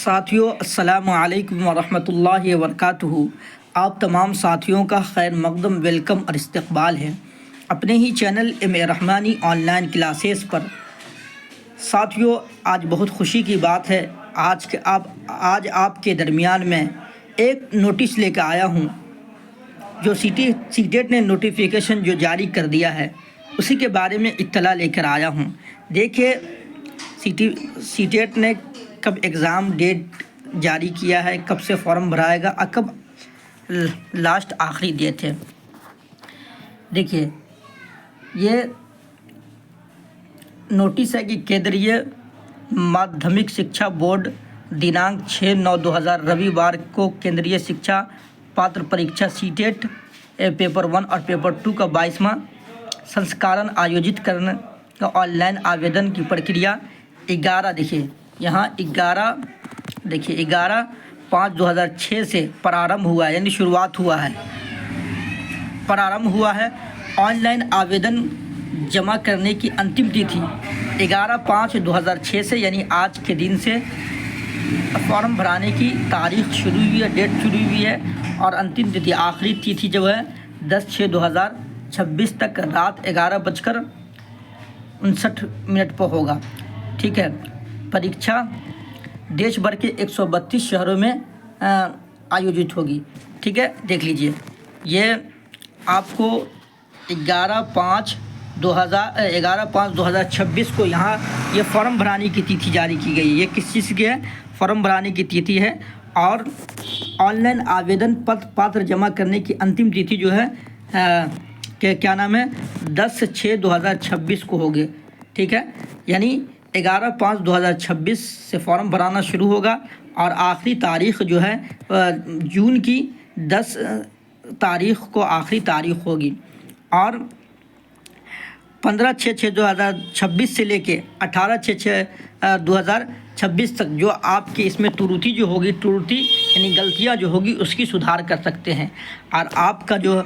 साथियों अस्सलामु अलैकुम वरहमतुल्लाहि वबरकातुहू। आप तमाम साथियों का खैर मक़दम वेलकम और इस्तक़बाल है अपने ही चैनल रहमानी ऑनलाइन क्लासेस पर। साथियों, आज बहुत खुशी की बात है। आज आपके दरमियान में एक नोटिस लेकर आया हूँ जो सीटेट ने नोटिफिकेशन जो जारी कर दिया है उसी के बारे में इत्तला लेकर आया हूँ। देखिए, सीटेट ने कब एग्ज़ाम डेट जारी किया है, कब से फॉर्म भराएगा और कब लास्ट आखिरी डेट है। देखिए, ये नोटिस है कि केंद्रीय माध्यमिक शिक्षा बोर्ड दिनांक 6/9/2000 रविवार को केंद्रीय शिक्षा पात्र परीक्षा सीटेट पेपर 1 और पेपर 2 का 22वां संस्करण आयोजित करने का ऑनलाइन आवेदन की प्रक्रिया 11 देखिए यहाँ 11/5/2006 से प्रारंभ हुआ है, यानी शुरुआत हुआ है, प्रारंभ हुआ है। ऑनलाइन आवेदन जमा करने की अंतिम तिथि 11/5/2006 से यानी आज के दिन से फॉर्म भराने की तारीख शुरू हुई है, डेट शुरू हुई है और अंतिम तिथि आखिरी तिथि जो है 10/6/2026 तक रात 11:59 पर होगा। ठीक है, परीक्षा देश भर के 132 शहरों में आयोजित होगी। ठीक है, देख लीजिए, ये आपको 11/5/2026 को यहाँ ये फॉर्म भराने की तिथि जारी की गई है। ये किस चीज़ की है? फॉर्म भराने की तिथि है। और ऑनलाइन आवेदन पात्र जमा करने की अंतिम तिथि जो है क्या नाम है 10/6/2026 को होगी। ठीक है, यानी 11/5/2026 से फॉर्म भराना शुरू होगा और आखिरी तारीख जो है जून की 10 तारीख को आखिरी तारीख होगी। और 15/6/2026 से लेके 18/6/2026 तक जो आपके इसमें त्रुटि जो होगी, यानी गलतियां जो होगी उसकी सुधार कर सकते हैं। और आपका जो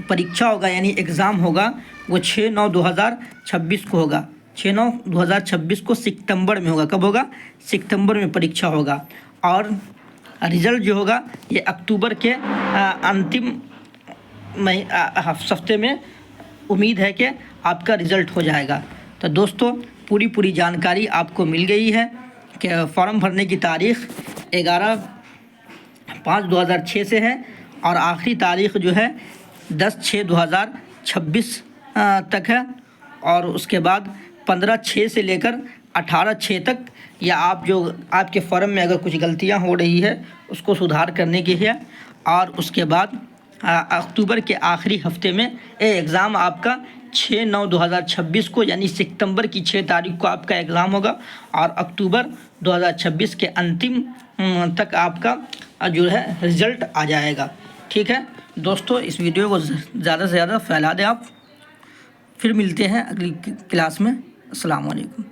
परीक्षा होगा यानी एग्ज़ाम होगा वो 6/9/2026 को होगा। 6/9/2026 को सितंबर में होगा। कब होगा? सितंबर में परीक्षा होगा। और रिज़ल्ट जो होगा ये अक्टूबर के अंतिम हफ्ते में उम्मीद है कि आपका रिज़ल्ट हो जाएगा। तो दोस्तों, पूरी जानकारी आपको मिल गई है कि फॉर्म भरने की तारीख़ 11/5/2006 से है और आखिरी तारीख़ जो है 10/6/2026 तक है। और उसके बाद 15/6 से लेकर 18/6 तक या आपके फॉर्म में अगर कुछ गलतियां हो रही है उसको सुधार करने की है। और उसके बाद अक्टूबर के आखिरी हफ्ते में एग्ज़ाम आपका 6/9/2026 को यानी सितंबर की 6 तारीख को आपका एग्ज़ाम होगा और अक्टूबर 2026 के अंतिम तक आपका जो है रिज़ल्ट आ जाएगा। ठीक है दोस्तों, इस वीडियो को ज़्यादा से ज़्यादा फैला दें आप। फिर मिलते हैं अगली क्लास में। अस्सलाम वालेकुम।